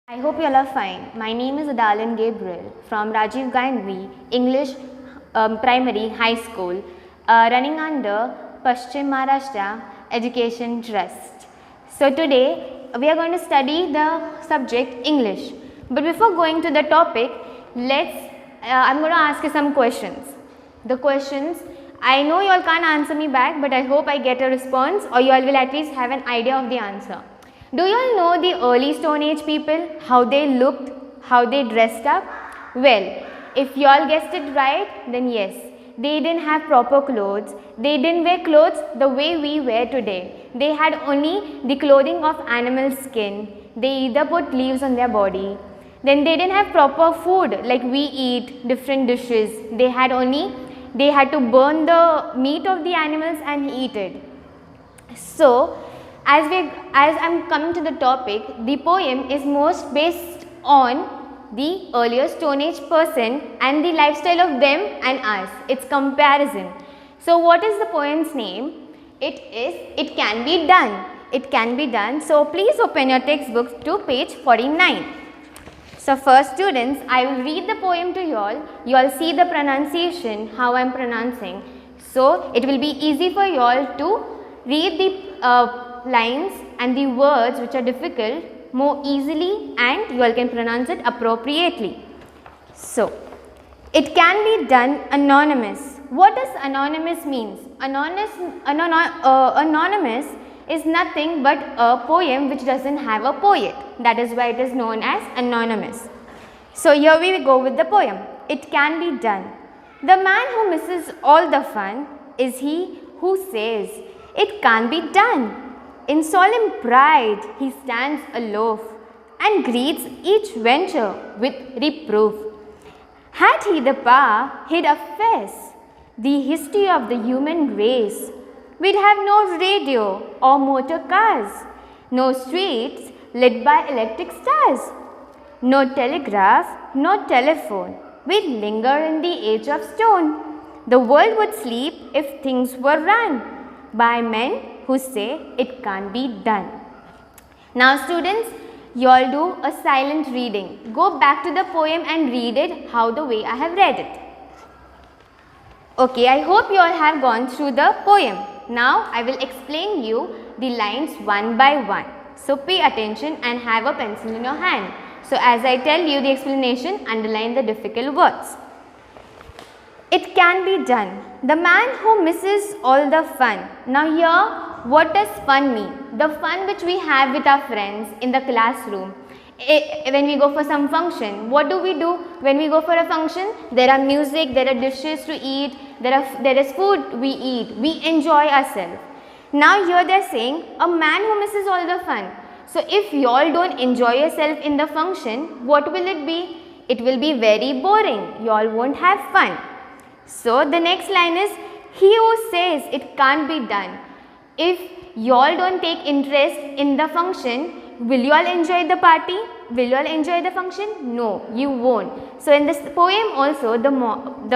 I hope you all are fine. My name is Adalin Gabriel from Rajiv Gandhi English Primary High School, running under Paschim Maharashtra Education Trust. So today we are going to study the subject English. But before going to the topic, I'm going to ask you some questions. The questions, I know you all can't answer me back, but I hope I get a response, or you all will at least have an idea of the answer. Do you all know the early Stone Age people, how they looked, how they dressed up? Well, if you all guessed it right, then yes, they didn't have proper clothes. They didn't wear clothes the way we wear today. They had only the clothing of animal skin. They either put leaves on their body. Then they didn't have proper food like we eat, different dishes. They had to burn the meat of the animals and eat it. So, as I'm coming to the topic, the poem is most based on the earlier Stone Age person and the lifestyle of them and us. It's comparison. So what is the poem's name? It is It Can Be Done. It Can Be Done. So please open your textbooks to page 49. So first students, I will read the poem to you all. You all see the pronunciation, how I am pronouncing. So it will be easy for you all to read the lines and the words which are difficult more easily, and you all can pronounce it appropriately. So, it can be done anonymous. What does anonymous means? Anonymous is nothing but a poem which doesn't have a poet. That is why it is known as anonymous. So, here we go with the poem. It can be done. The man who misses all the fun is he who says, it can't be done. In solemn pride, he stands aloof and greets each venture with reproof. Had he the power, he'd efface the history of the human race. We'd have no radio or motor cars, no streets lit by electric stars, no telegraph, no telephone. We'd linger in the age of stone. The world would sleep if things were run by men who say it can't be done. Now students, you all do a silent reading. Go back to the poem and read it the way I have read it. Okay, I hope you all have gone through the poem. Now I will explain you the lines one by one. So pay attention and have a pencil in your hand. So as I tell you the explanation, underline the difficult words. It can be done. The man who misses all the fun. Now here, what does fun mean? The fun which we have with our friends in the classroom. When we go for some function, what do we do when we go for a function? There are music, there are dishes to eat, there is food we eat. We enjoy ourselves. Now here they are saying, a man who misses all the fun. So if you all don't enjoy yourself in the function, what will it be? It will be very boring. You all won't have fun. So the next line is, he who says it can't be done. If you all don't take interest in the function, will you all enjoy the party? Will you all enjoy the function? No, you won't. So in this poem also, the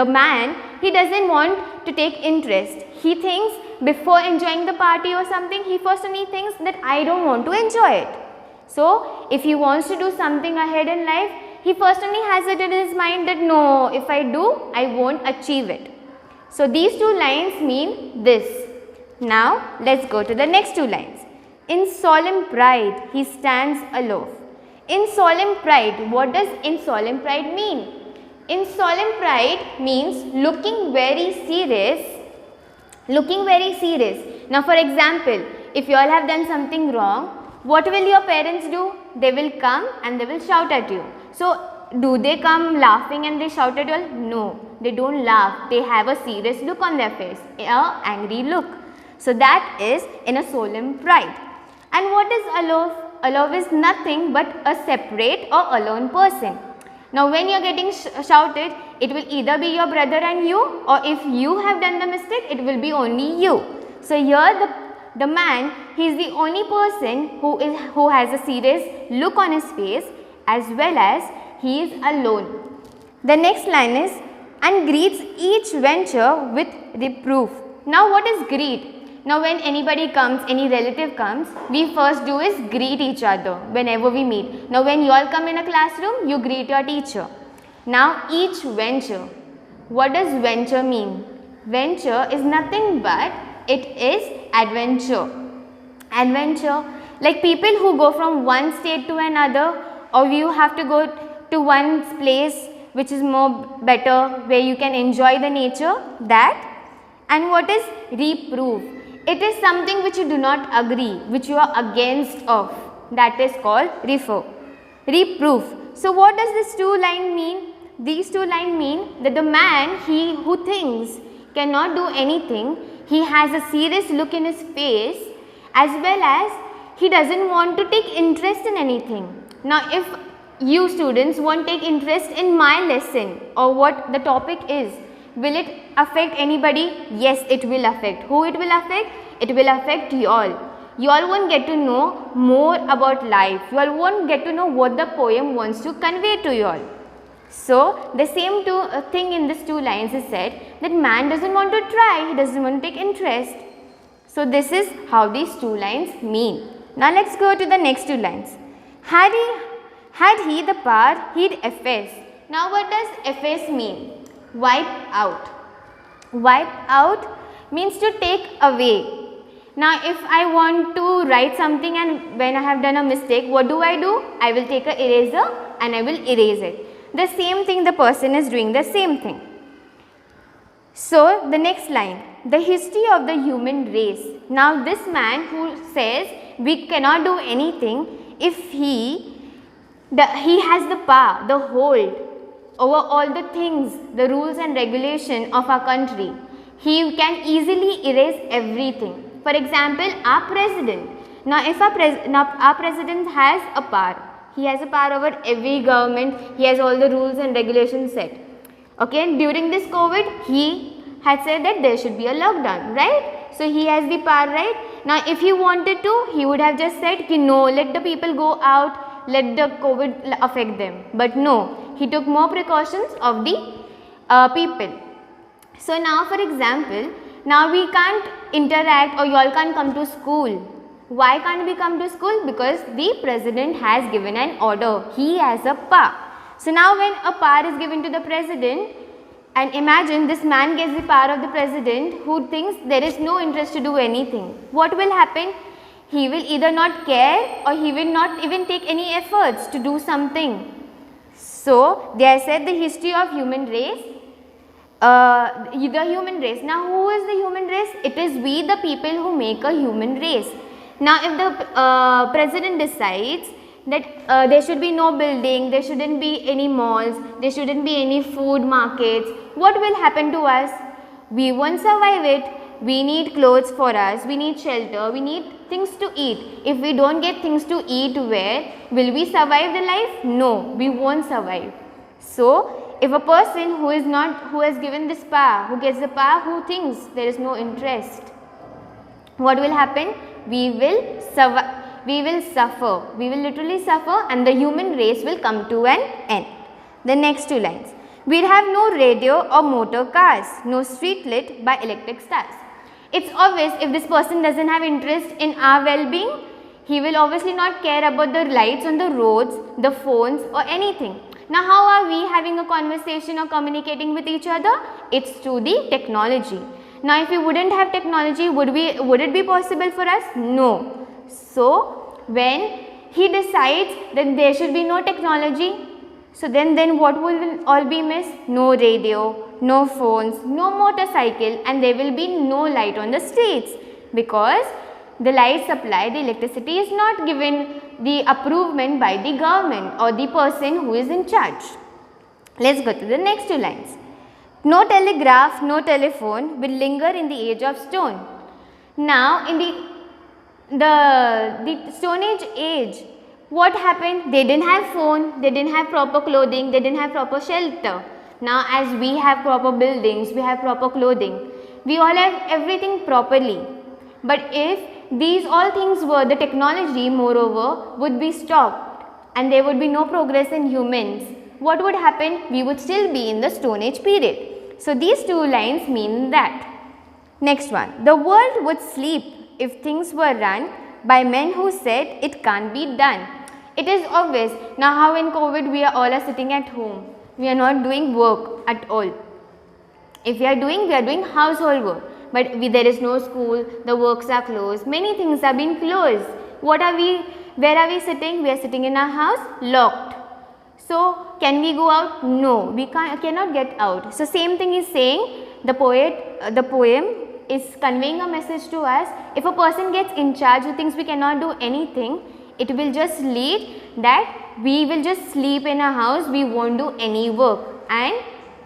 man, he doesn't want to take interest. He thinks before enjoying the party or something, he first only thinks that I don't want to enjoy it. So if he wants to do something ahead in life, he first only has it in his mind that no, if I do, I won't achieve it. So these two lines mean this. Now let's go to the next two lines. In solemn pride, he stands aloof. In solemn pride, what does in solemn pride mean? In solemn pride means looking very serious. Looking very serious. Now for example, if you all have done something wrong, what will your parents do? They will come and they will shout at you. So do they come laughing and they shout at you all? No, they don't laugh. They have a serious look on their face, an angry look. So that is in a solemn pride. And what is aloof? Aloof is nothing but a separate or alone person. Now when you are getting shouted, it will either be your brother and you, or if you have done the mistake, it will be only you. So here the man, he is the only person who has a serious look on his face, as well as he is alone. The next line is, and greets each venture with reproof. Now what is greet? Now when anybody comes, any relative comes, we first do is greet each other whenever we meet. Now when you all come in a classroom, you greet your teacher. Now each venture. What does venture mean? Venture is nothing but it is adventure. Adventure, like people who go from one state to another, or you have to go to one place which is more better, where you can enjoy the nature, that. And what is reproof? It is something which you do not agree, which you are against of, that is called reproof. So what does this two line mean? These two lines mean that the man, he who thinks cannot do anything, he has a serious look in his face, as well as he doesn't want to take interest in anything. Now if you students won't take interest in my lesson or what the topic is, will it affect anybody? Yes, it will affect. Who it will affect? It will affect you all. You all won't get to know more about life. You all won't get to know what the poem wants to convey to you all. So the same thing in these two lines is said that man doesn't want to try, he doesn't want to take interest. So this is how these two lines mean. Now let's go to the next two lines. Had he the power, he'd efface. Now what does efface mean? Wipe out. Wipe out means to take away. Now if I want to write something and when I have done a mistake, what do? I will take an eraser and I will erase it. The same thing, the person is doing the same thing. So the next line, the history of the human race. Now this man who says we cannot do anything, if he has the power, the hold over all the things, the rules and regulation of our country, he can easily erase everything. For example, our president. Now if our president has a power, he has a power over every government, he has all the rules and regulations set. Okay, during this COVID, he had said that there should be a lockdown, right? So he has the power, right? Now if he wanted to, he would have just said, no, let the people go out, let the COVID affect them. But no, he took more precautions of the people. So now for example, now we can't interact or you all can't come to school. Why can't we come to school? Because the president has given an order. He has a power. So now when a power is given to the president, and imagine this man gets the power of the president who thinks there is no interest to do anything. What will happen? He will either not care or he will not even take any efforts to do something. So they have said the history of human race. The human race. Now who is the human race? It is we the people who make a human race. Now if the president decides that there should be no building, there shouldn't be any malls, there shouldn't be any food markets, what will happen to us? We won't survive it. We need clothes for us, we need shelter, we need things to eat. If we don't get things to eat, where will we survive the life? No, we won't survive. So if a person who has given this power, who gets the power, who thinks there is no interest, what will happen? We will suffer, we will literally suffer, and the human race will come to an end. The next two lines. We'll have no radio or motor cars, no street lit by electric stars. It's obvious if this person doesn't have interest in our well-being, he will obviously not care about the lights on the roads, the phones or anything. Now how are we having a conversation or communicating with each other? It's through the technology. Now if we wouldn't have technology, would it be possible for us? No. So when he decides that there should be no technology, so then what will all be missed? No radio, no phones, no motorcycle, and there will be no light on the streets, because the light supply, the electricity is not given the approval by the government or the person who is in charge. Let's go to the next two lines. No telegraph, no telephone will linger in the age of stone. Now in the Stone Age, what happened? They didn't have phone, they didn't have proper clothing, they didn't have proper shelter. Now as we have proper buildings, we have proper clothing, we all have everything properly. But if these all things were, the technology moreover would be stopped and there would be no progress in humans, what would happen? We would still be in the Stone Age period. So these two lines mean that. Next one. The world would sleep if things were run by men who said it can't be done. It is obvious. Now how in COVID we are all sitting at home. We are not doing work at all. If we are doing household work. But there is no school, the works are closed, many things have been closed. Where are we sitting? We are sitting in our house, locked. So can we go out? No, we cannot get out. So same thing is saying, the poem is conveying a message to us. If a person gets in charge who thinks we cannot do anything, it will just lead that we will just sleep in a house, we won't do any work, and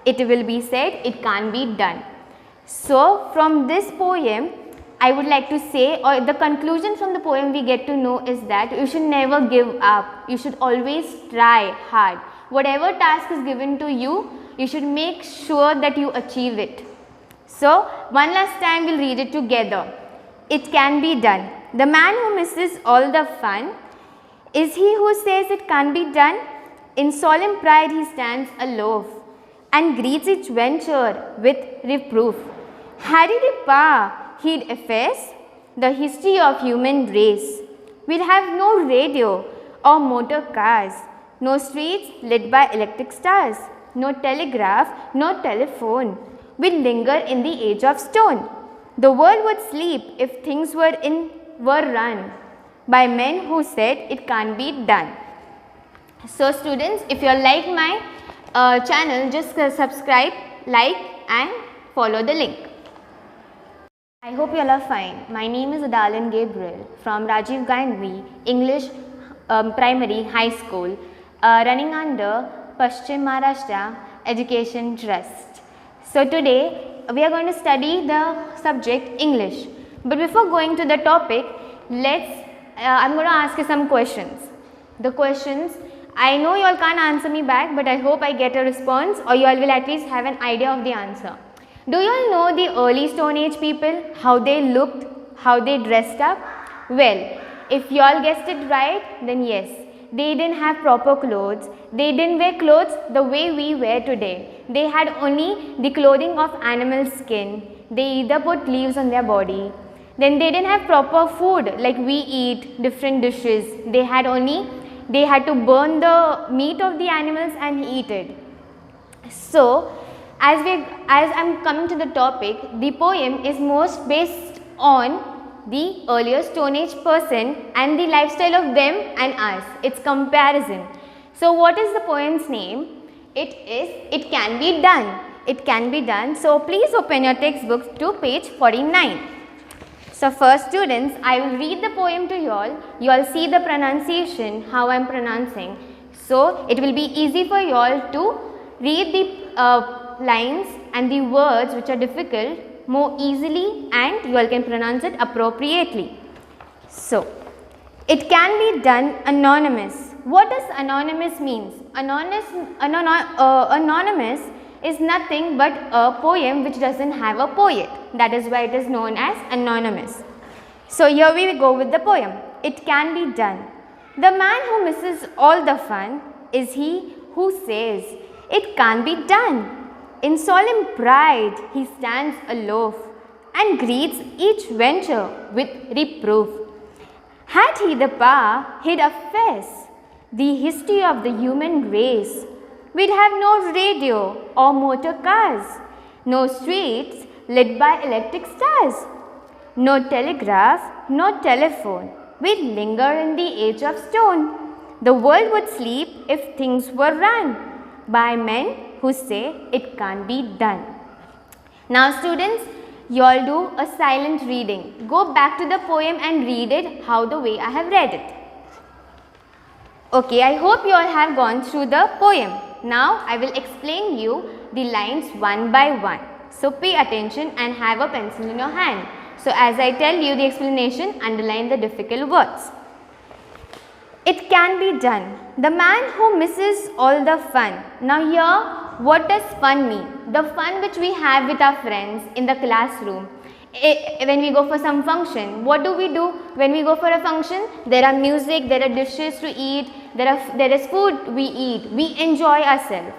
it will be said it can't be done. So from this poem, I would like to say, or the conclusion from the poem we get to know is that you should never give up. You should always try hard. Whatever task is given to you, you should make sure that you achieve it. So one last time we'll read it together. It can be done. The man who misses all the fun is he who says it can't be done. In solemn pride he stands aloof and greets each venture with reproof. Harry Pa, he'd efface the history of human race. We'd have no radio or motor cars, no streets lit by electric stars, no telegraph, no telephone. We'd linger in the age of stone. The world would sleep if things were run by men who said it can't be done. So students, if you like my channel, just subscribe, like and follow the link. I hope you all are fine. My name is Adalin Gabriel from Rajiv Gandhi English Primary High School, running under Paschim Maharashtra Education Trust. So today we are going to study the subject English. But before going to the topic, I'm going to ask you some questions. The questions, I know you all can't answer me back, but I hope I get a response, or you all will at least have an idea of the answer. Do you all know the early Stone Age people, how they looked, how they dressed up? Well, if you all guessed it right, then yes, they didn't have proper clothes. They didn't wear clothes the way we wear today. They had only the clothing of animal skin. They either put leaves on their body. Then they didn't have proper food like we eat, different dishes. They had to burn the meat of the animals and eat it. So, as I'm coming to the topic, the poem is most based on the earlier Stone Age person and the lifestyle of them and us. It's comparison. So what is the poem's name? It is It Can Be Done. It Can Be Done. So please open your textbooks to page 49. So first students, I will read the poem to you all. You all see the pronunciation, how I am pronouncing. So it will be easy for you all to read the lines and the words which are difficult more easily, and you all can pronounce it appropriately. So, it can be done anonymous. What does anonymous means? Anonymous is nothing but a poem which doesn't have a poet. That is why it is known as anonymous. So, here we go with the poem. It can be done. The man who misses all the fun is he who says it can't be done. In solemn pride he stands aloof and greets each venture with reproof. Had he the power, he'd efface the history of the human race. We'd have no radio or motor cars, no streets lit by electric stars, no telegraph, no telephone. We'd linger in the age of stone. The world would sleep if things were run by men who say it can't be done. Now students, you all do a silent reading. Go back to the poem and read it how the way I have read it. Okay, I hope you all have gone through the poem. Now I will explain you the lines one by one. So pay attention and have a pencil in your hand. So as I tell you the explanation, underline the difficult words. It can be done. The man who misses all the fun. Now here, what does fun mean? The fun which we have with our friends in the classroom. When we go for some function, what do? When we go for a function, there are music, there are dishes to eat, there is food we eat, we enjoy ourselves.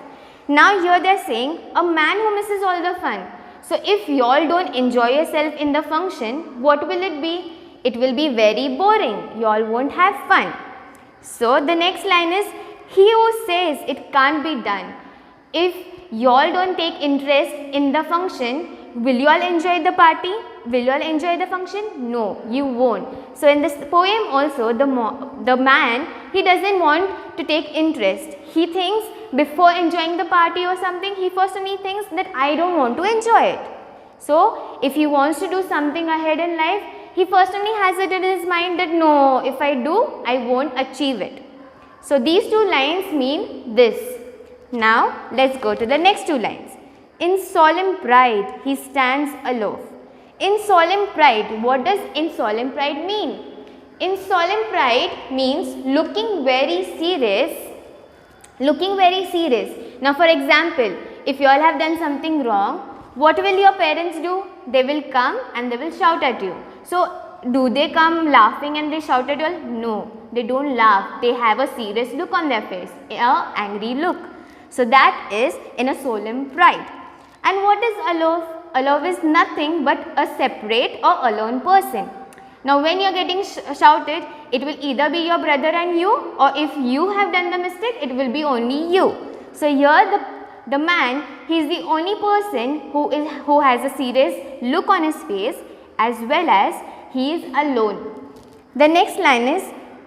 Now here they are saying, a man who misses all the fun. So if you all don't enjoy yourself in the function, what will it be? It will be very boring. You all won't have fun. So the next line is, he who says it can't be done. If you all don't take interest in the function, will you all enjoy the party? Will you all enjoy the function? No, you won't. So in this poem also, the man, he doesn't want to take interest. He thinks before enjoying the party or something, he first only thinks that I don't want to enjoy it. So if he wants to do something ahead in life, he first only has it in his mind that no, if I do, I won't achieve it. So these two lines mean this. Now let's go to the next two lines. In solemn pride, he stands aloof. In solemn pride, what does in solemn pride mean? In solemn pride means looking very serious. Looking very serious. Now for example, if you all have done something wrong, what will your parents do? They will come and they will shout at you. So do they come laughing and they shout at you all? No, they don't laugh. They have a serious look on their face, an angry look. So that is in a solemn pride. And what is aloof? Aloof is nothing but a separate or alone person. Now when you are getting shouted, it will either be your brother and you, or if you have done the mistake, it will be only you. So here the man, he is the only person who has a serious look on his face, as well as he is alone. The next line is,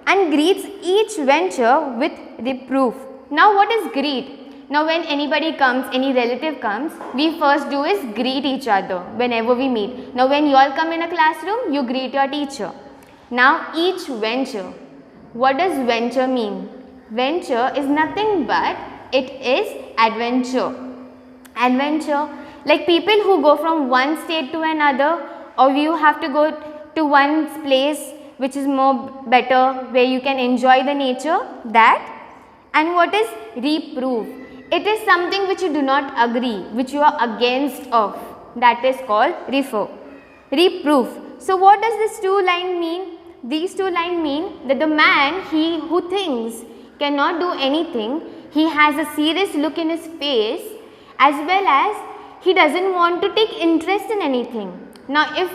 and greets each venture with reproof. Now what is greet? Now when anybody comes, any relative comes, we first do is greet each other whenever we meet. Now when you all come in a classroom, you greet your teacher. Now each venture. What does venture mean? Venture is nothing but it is adventure. Adventure, like people who go from one state to another, or you have to go to one place which is more better, where you can enjoy the nature, that. And what is reproof? It is something which you do not agree, which you are against of. That is called reproof. So what does this two line mean? These two lines mean that the man, he who thinks cannot do anything, he has a serious look in his face, as well as he doesn't want to take interest in anything. Now if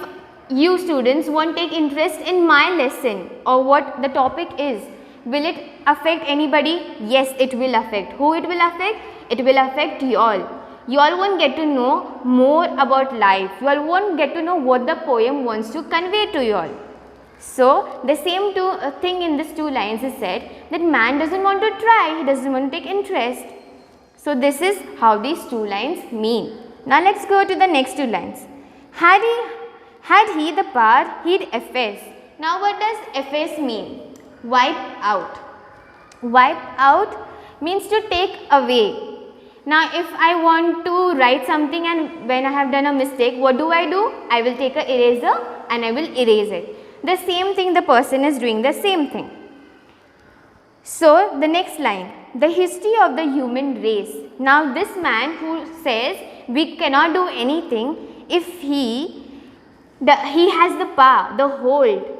you students won't take interest in my lesson or what the topic is, will it affect anybody? Yes, it will affect. Who it will affect? It will affect you all. You all won't get to know more about life. You all won't get to know what the poem wants to convey to you all. So the same thing in these two lines is said that man doesn't want to try, he doesn't want to take interest. So this is how these two lines mean. Now let's go to the next two lines. Had he the power, he'd efface. Now what does efface mean? Wipe out. Wipe out means to take away. Now if I want to write something and when I have done a mistake, what do? I will take an eraser and I will erase it. The same thing, the person is doing the same thing. So the next line, the history of the human race. Now this man who says we cannot do anything, if he has the power, the hold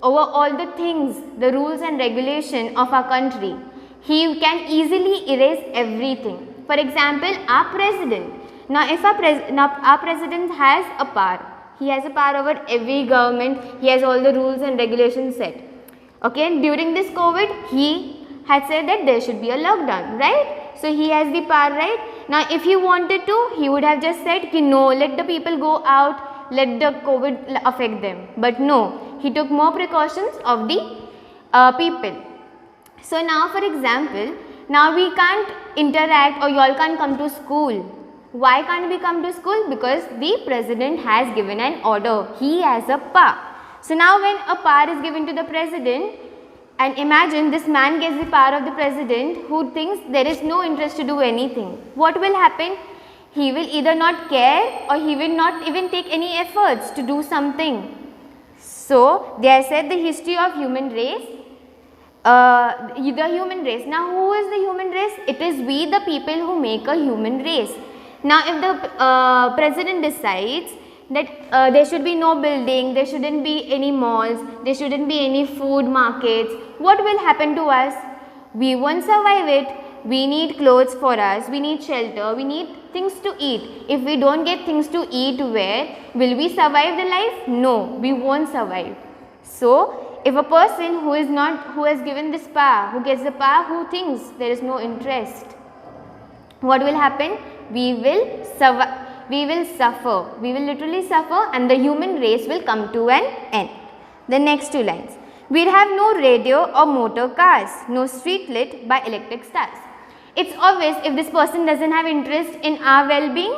over all the things, the rules and regulation of our country, he can easily erase everything. For example, our president. Now if our president has a power, he has a power over every government, he has all the rules and regulations set. Okay, during this COVID, he had said that there should be a lockdown, right? So he has the power, right? Now if he wanted to, he would have just said, no, let the people go out, let the COVID affect them. But no, he took more precautions of the people. So now for example, now we can't interact or you all can't come to school. Why can't we come to school? Because the president has given an order. He has a power. So now when a power is given to the president, and imagine this man gets the power of the president who thinks there is no interest to do anything. What will happen? He will either not care or he will not even take any efforts to do something. So they have said the history of human race. The human race. Now who is the human race? It is we the people who make a human race. Now if the president decides that there should be no building, there shouldn't be any malls, there shouldn't be any food markets, what will happen to us? We won't survive it. we need clothes for us, we need shelter, we need things to eat. If we don't get things to eat, where will we survive the life? No, we won't survive. So if a person who has given this power, who gets the power, who thinks there is no interest, what will happen? We will suffer, we will literally suffer, and the human race will come to an end. The next two lines. We'll have no radio or motor cars, no street lit by electric stars. It's obvious if this person doesn't have interest in our well-being,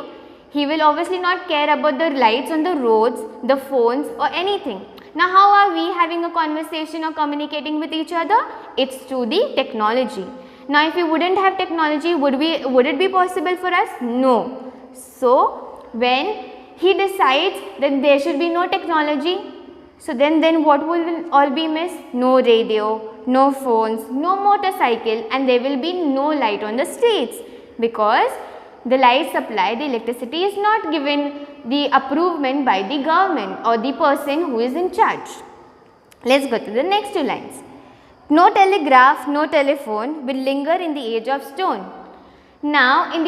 he will obviously not care about the lights on the roads, the phones or anything. Now how are we having a conversation or communicating with each other? It's through the technology. Now if we wouldn't have technology, would it be possible for us? No. So when he decides that there should be no technology, so then what will all be missed? No radio, no phones, no motorcycle, and there will be no light on the streets, because the light supply, the electricity is not given the approval by the government or the person who is in charge. Let's go to the next two lines. No telegraph, no telephone will linger in the age of stone. Now in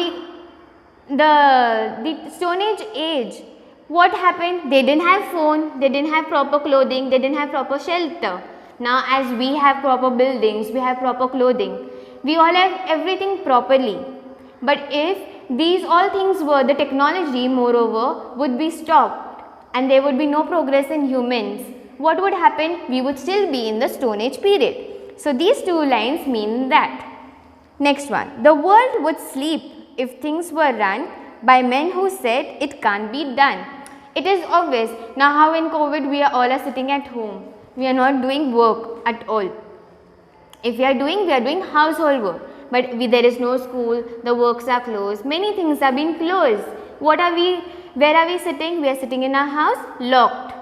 the Stone Age, what happened? They didn't have phone, they didn't have proper clothing, they didn't have proper shelter. Now as we have proper buildings, we have proper clothing, we all have everything properly. But if these all things were, the technology moreover would be stopped and there would be no progress in humans, what would happen? We would still be in the Stone Age period. So these two lines mean that. Next one. The world would sleep if things were run by men who said it can't be done. It is obvious. Now how in COVID we are all sitting at home. We are not doing work at all. If we are doing household work. But there is no school, the works are closed, many things are being closed. Where are we sitting? We are sitting in our house, locked.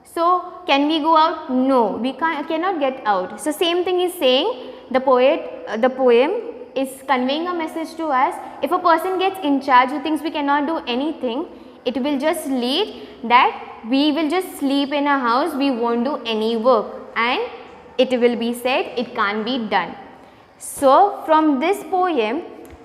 So can we go out? No, we cannot get out. So same thing is saying, the poem is conveying a message to us. If a person gets in charge who thinks we cannot do anything, it will just lead that we will just sleep in a house, we won't do any work, and it will be said it can't be done. So from this poem,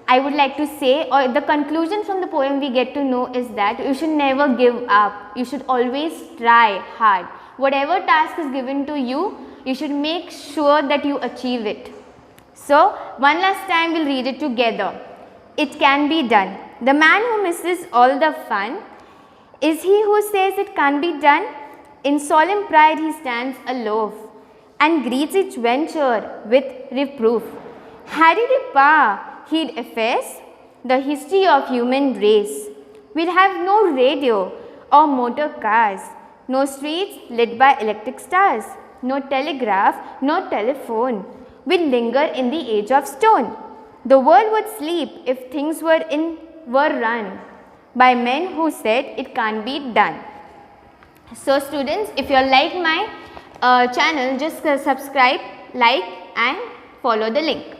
I would like to say, or the conclusion from the poem we get to know is that you should never give up. You should always try hard. Whatever task is given to you, you should make sure that you achieve it. So one last time we'll read it together. It can be done. The man who misses all the fun is he who says it can't be done. In solemn pride he stands aloof and greets each venture with reproof. Had he the power, he'd efface the history of human race. We'd have no radio or motor cars, no streets lit by electric stars, no telegraph, no telephone. We'd linger in the age of stone. The world would sleep if things were run by men who said it can't be done. So students, if you like my channel, just subscribe, like and follow the link.